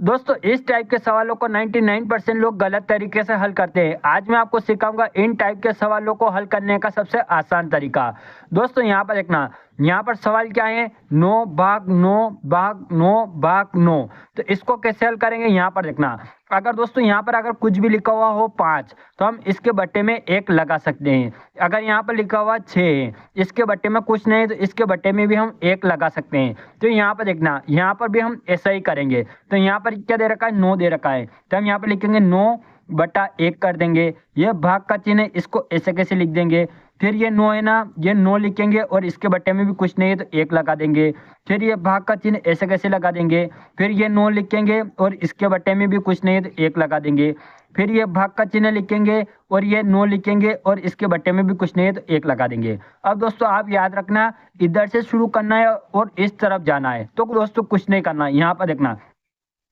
दोस्तों इस टाइप के सवालों को 99% लोग गलत तरीके से हल करते हैं। आज मैं आपको सिखाऊंगा इन टाइप के सवालों को हल करने का सबसे आसान तरीका। दोस्तों यहाँ पर देखना, यहाँ पर सवाल क्या है, 9 भाग 9 भाग 9 भाग 9। तो इसको कैसे हल करेंगे, यहाँ पर देखना। अगर दोस्तों यहाँ पर अगर कुछ भी लिखा हुआ हो 5, तो हम इसके बट्टे में 1 लगा सकते हैं। अगर यहाँ पर लिखा हुआ 6 है, इसके बट्टे में कुछ नहीं है, तो इसके बट्टे में भी हम 1 लगा सकते हैं। तो यहाँ पर देखना, यहाँ पर भी हम ऐसा ही करेंगे। तो यहाँ पर क्या दे रखा है, 9 दे रखा है, तो हम यहाँ पर लिखेंगे 9/1 कर देंगे। ये भाग का चिन्ह है, इसको ऐसे कैसे लिख देंगे। फिर ये 9 है ना, ये 9 लिखेंगे और इसके बट्टे में भी कुछ नहीं है तो 1 लगा देंगे। फिर ये भाग का चिन्ह ऐसे कैसे लगा देंगे। फिर ये 9 लिखेंगे और इसके बट्टे में भी कुछ नहीं है तो 1 लगा देंगे। फिर ये भाग का चिन्ह लिखेंगे और ये 9 लिखेंगे और इसके बट्टे में भी कुछ नहीं है तो 1 लगा देंगे। अब दोस्तों आप याद रखना, इधर से शुरू करना है और इस तरफ जाना है। तो दोस्तों कुछ नहीं करना, यहाँ पर देखना,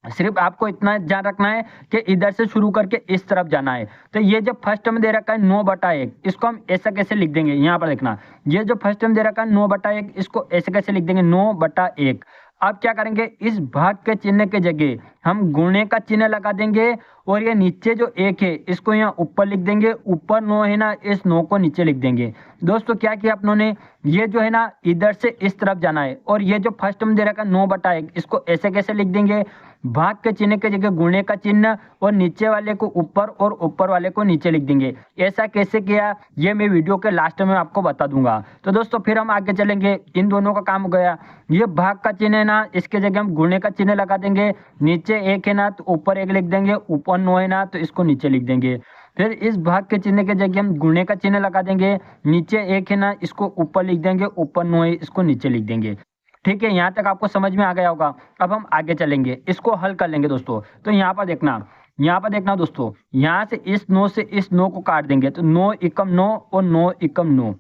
सिर्फ आपको इतना ध्यान रखना है कि इधर से शुरू करके इस तरफ जाना है। तो ये जो फर्स्ट में दे रखा है 9/1, इसको हम ऐसा कैसे लिख देंगे, यहाँ पर देखना। ये जो फर्स्ट में दे रखा है 9/1, इसको ऐसे कैसे लिख देंगे, 9/1। अब क्या करेंगे, इस भाग के चिन्ह के जगह हम गुणे का चिन्ह लगा देंगे और ये नीचे जो 1 है इसको यहाँ ऊपर लिख देंगे। ऊपर 9 है ना, इस 9 को नीचे लिख देंगे। दोस्तों क्या किया अपनों ने, ये जो है ना इधर से इस तरफ जाना है और ये जो फर्स्ट में दे रखा है 9/1, इसको ऐसे कैसे लिख देंगे, भाग के चिन्ह के जगह गुणे का चिन्ह और नीचे वाले को ऊपर और ऊपर वाले को नीचे लिख देंगे। ऐसा कैसे किया ये मैं वीडियो के लास्ट में आपको बता दूंगा। तो दोस्तों फिर हम आगे चलेंगे, इन दोनों का काम हो गया। ये भाग का चिन्ह है ना, इसके जगह हम गुणे का चिन्ह लगा देंगे। नीचे 1 है ना तो ऊपर 1 लिख देंगे, ऊपर 9 है ना तो इसको नीचे लिख देंगे। फिर इस भाग के चिन्ह के जगह हम गुणे का चिन्ह लगा देंगे। नीचे 1 है ना, इसको ऊपर लिख देंगे, ऊपर 9 है, इसको नीचे लिख देंगे। ठीक है, यहाँ तक आपको समझ में आ गया होगा। अब हम आगे चलेंगे, इसको हल कर लेंगे दोस्तों। तो यहाँ पर देखना, यहाँ पर देखना दोस्तों, यहाँ से इस 9 से इस 9 को काट देंगे तो 9 एकम 9 और 9 एकम 9।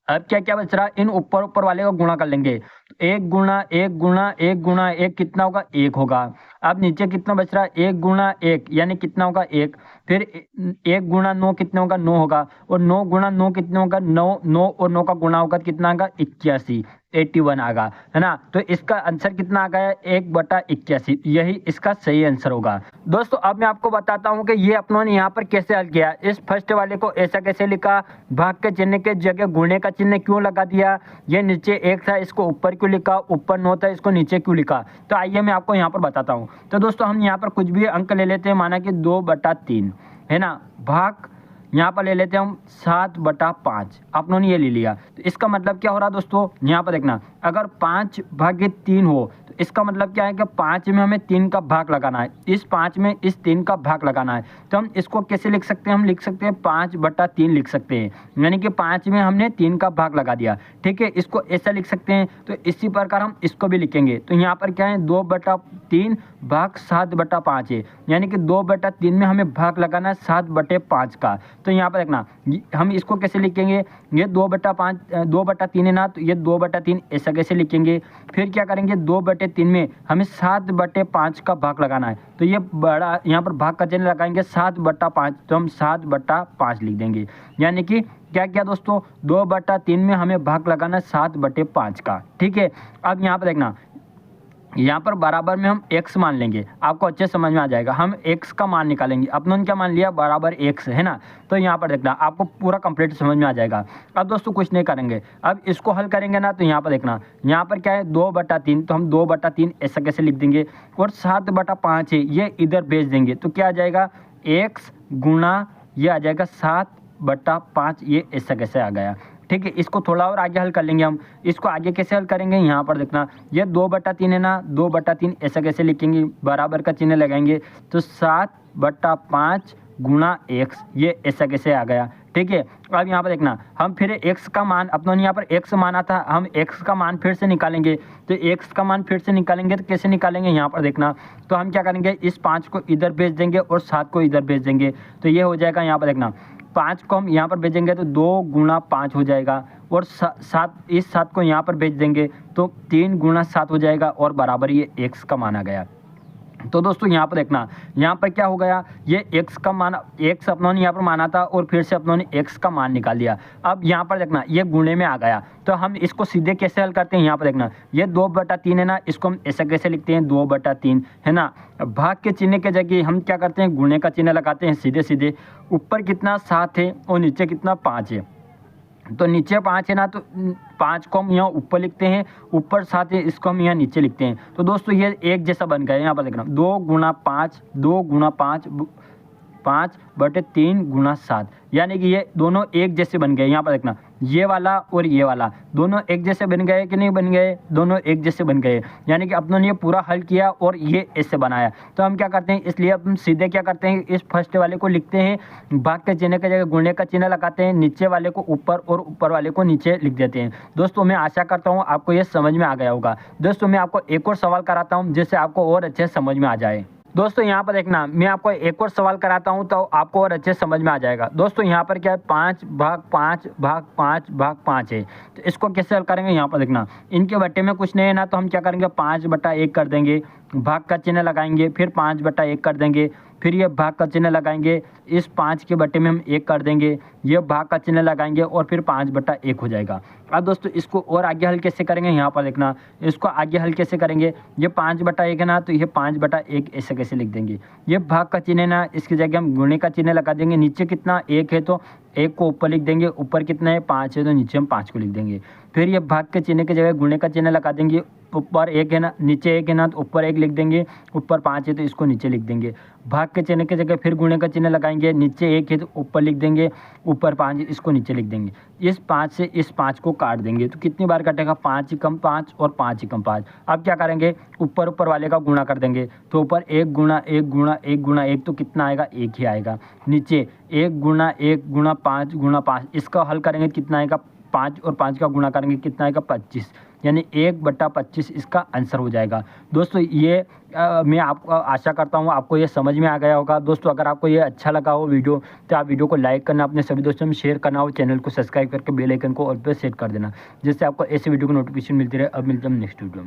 अब क्या क्या बच रहा, इन ऊपर ऊपर वाले को गुणा कर लेंगे। तो 1 गुणा 1 गुणा 1 गुणा 1 कितना होगा, 1 होगा। अब नीचे कितना बच रहा, 1 गुणा 1 यानी कितना होगा, 1। फिर 1 गुणा 9 कितना होगा, 9 होगा। और 9 गुणा 9 कितना होगा, 9। 9 और 9 का गुणा होगा कितना होगा, 81, 81 आएगा, है ना। तो इसका आंसर कितना आ गया, 1/81। यही इसका सही आंसर होगा। दोस्तों अब मैं आपको बताता हूँ कि ये अपनों ने यहाँ पर कैसे हल किया। इस फर्स्ट वाले को ऐसा कैसे लिखा, भाग के चिन्ह के जगह गुणे का चिन्ह क्यों लगा दिया। ये नीचे 1 था, इसको ऊपर क्यों लिखा, ऊपर 9 था, इसको नीचे क्यों लिखा। तो आइए मैं आपको यहाँ पर बताता हूँ। तो दोस्तों हम यहाँ पर कुछ भी अंक ले लेते हैं, माना कि 2/3 है ना, भाग यहाँ पर ले लेते हैं हम 7/5। अपनों ने ये ले लिया। तो इसका मतलब क्या हो रहा दोस्तों, यहाँ पर देखना, अगर 5/3 हो तो इसका मतलब क्या है कि 5 में हमें 3 का भाग लगाना है, इस 5 में इस 3 का भाग लगाना है। तो हम इसको कैसे लिख सकते हैं, हम लिख सकते हैं 5/3 लिख सकते हैं, यानी कि 5 में हमने 3 का भाग लगा दिया। ठीक है, इसको ऐसा लिख सकते हैं। तो इसी प्रकार हम इसको भी लिखेंगे। तो यहाँ पर क्या है, 2/3 भाग 7/5 है, यानी कि 2/3 में हमें भाग लगाना है 7/5 का। तो यहाँ पर देखना, हम इसको कैसे लिखेंगे, ये 2/3 है ना, तो ये 2/3 ऐसा कैसे लिखेंगे। फिर क्या करेंगे, 2/3 में हमें 7/5 का भाग लगाना है। तो ये बड़ा यहाँ पर भाग का चिन्ह लगाएंगे 7/5, तो हम 7/5 लिख देंगे। यानी कि क्या क्या दोस्तों, 2/3 में हमें भाग लगाना है 7/5 का। ठीक है, अब यहाँ पर देखना, यहाँ पर बराबर में हम x मान लेंगे, आपको अच्छे समझ में आ जाएगा। हम x का मान निकालेंगे, अपनों ने क्या मान लिया, बराबर x है ना। तो यहाँ पर देखना, आपको पूरा कंप्लीट समझ में आ जाएगा। अब दोस्तों कुछ नहीं करेंगे, अब इसको हल करेंगे ना। तो यहाँ पर देखना, यहाँ पर क्या है 2/3, तो हम 2/3 ऐसा कैसे लिख देंगे। और 7/5 है, ये इधर भेज देंगे। तो क्या आ जाएगा, x गुणा ये आ जाएगा 7/5, ये ऐसा कैसे आ गया। ठीक है, इसको थोड़ा और आगे हल कर लेंगे हम। इसको आगे कैसे हल करेंगे, यहाँ पर देखना, ये 2/3 है ना, 2/3 ऐसा कैसे लिखेंगे, बराबर का चिन्ह लगाएंगे। तो 7/5 गुणा x, ये ऐसा कैसे आ गया। ठीक है, अब यहाँ पर देखना, हम फिर x का मान, अपनों ने यहाँ पर x माना था, हम x का मान फिर से निकालेंगे। तो x का मान फिर से निकालेंगे, तो कैसे निकालेंगे, यहाँ पर देखना। तो हम क्या करेंगे, इस 5 को इधर भेज देंगे और 7 को इधर भेज देंगे। तो ये हो जाएगा, यहाँ पर देखना, 5 को हम यहाँ पर भेजेंगे तो 2 गुणा 5 हो जाएगा। और 7, इस 7 को यहाँ पर भेज देंगे तो 3 गुणा 7 हो जाएगा और बराबर ये x का माना गया। तो दोस्तों यहाँ पर देखना, यहाँ पर क्या हो गया, ये x का मान x अपनों ने यहाँ पर माना था और फिर से अपनों ने x का मान निकाल दिया। अब यहाँ पर देखना ये गुणे में आ गया, तो हम इसको सीधे कैसे हल करते हैं, यहाँ पर देखना ये 2/3 है ना, इसको हम ऐसा कैसे लिखते हैं 2/3 है ना। भाग के चिन्ह के जगह हम क्या करते हैं, गुणे का चिन्ह लगाते हैं सीधे सीधे। ऊपर कितना 7 है और नीचे कितना 5 है, तो नीचे 5 है ना, तो 5 को हम यहाँ ऊपर लिखते हैं, ऊपर 7 है इसको हम यहाँ नीचे लिखते हैं। तो दोस्तों ये एक जैसा बन गया। यहाँ पर देखना 2 गुणा 5 5/3 गुणा 7, यानी कि ये दोनों एक जैसे बन गए। यहाँ पर देखना ये वाला और ये वाला दोनों एक जैसे बन गए कि नहीं बन गए, दोनों एक जैसे बन गए, यानी कि अपनों ने ये पूरा हल किया और ये ऐसे बनाया। तो हम क्या करते हैं, इसलिए हम सीधे क्या करते हैं, इस फर्स्ट वाले को लिखते हैं, भाग के चिन्ह की जगह गुणे का चिन्ह लगाते हैं, नीचे वाले को ऊपर और ऊपर वाले को नीचे लिख देते हैं। दोस्तों मैं आशा करता हूँ आपको ये समझ में आ गया होगा। दोस्तों मैं आपको एक और सवाल कराता हूँ जिससे आपको और अच्छे समझ में आ जाए। दोस्तों यहाँ पर देखना मैं आपको एक और सवाल कराता हूँ तो आपको और अच्छे समझ में आ जाएगा। दोस्तों यहाँ पर क्या है, 5/5 है, तो इसको कैसे हल करेंगे। यहाँ पर देखना इनके बट्टे में कुछ नहीं है ना, तो हम क्या करेंगे 5/1 कर देंगे, भाग का चिन्ह लगाएंगे, फिर 5/1 कर देंगे, फिर ये भाग का चिन्ह लगाएंगे, इस 5 के बट्टे में हम 1 कर देंगे, ये भाग का चिन्ह लगाएंगे और फिर 5/1 हो जाएगा। अब दोस्तों इसको और आगे हल कैसे करेंगे, यहाँ पर देखना इसको आगे हल कैसे करेंगे, ये 5/1 है ना, तो ये 5/1 ऐसे कैसे लिख देंगे। ये भाग का चिन्ह है ना, इसकी जगह हम गुणे का चिन्ह लगा देंगे, नीचे कितना 1 है तो 1 को ऊपर लिख देंगे, ऊपर कितना है 5 है तो नीचे हम 5 को लिख देंगे। फिर ये भाग के चिन्ह की जगह गुणे का चिन्ह लगा देंगे, ऊपर 1 है ना, नीचे 1 है ना, तो ऊपर 1 लिख देंगे, ऊपर 5 है तो इसको नीचे लिख देंगे। भाग के चिन्ह की जगह फिर गुणे का चिन्ह लगाएंगे, नीचे 1 है तो ऊपर लिख देंगे, ऊपर 5 है इसको नीचे लिख देंगे। इस 5 से इस 5 को काट देंगे, तो कितनी बार कटेगा 5 × 5 और 5 × 5। अब क्या करेंगे, ऊपर वाले का गुणा कर देंगे, तो ऊपर 1 × 1 × 1 × 1 तो कितना आएगा 1 ही आएगा। नीचे 1 × 1 × 5 × 5, इसका हल करेंगे कितना आएगा 5 और 5 का गुणा करेंगे कितना आएगा 25, यानी 1/25 इसका आंसर हो जाएगा। दोस्तों ये मैं आपको आशा करता हूँ आपको ये समझ में आ गया होगा। दोस्तों अगर आपको ये अच्छा लगा हो वीडियो तो आप वीडियो को लाइक करना, अपने सभी दोस्तों में शेयर करना और चैनल को सब्सक्राइब करके बेल आइकन को ऑल पे सेट कर देना, जिससे आपको ऐसे वीडियो की नोटिफिकेशन मिलती रहे। अब मिलते हैं नेक्स्ट वीडियो में।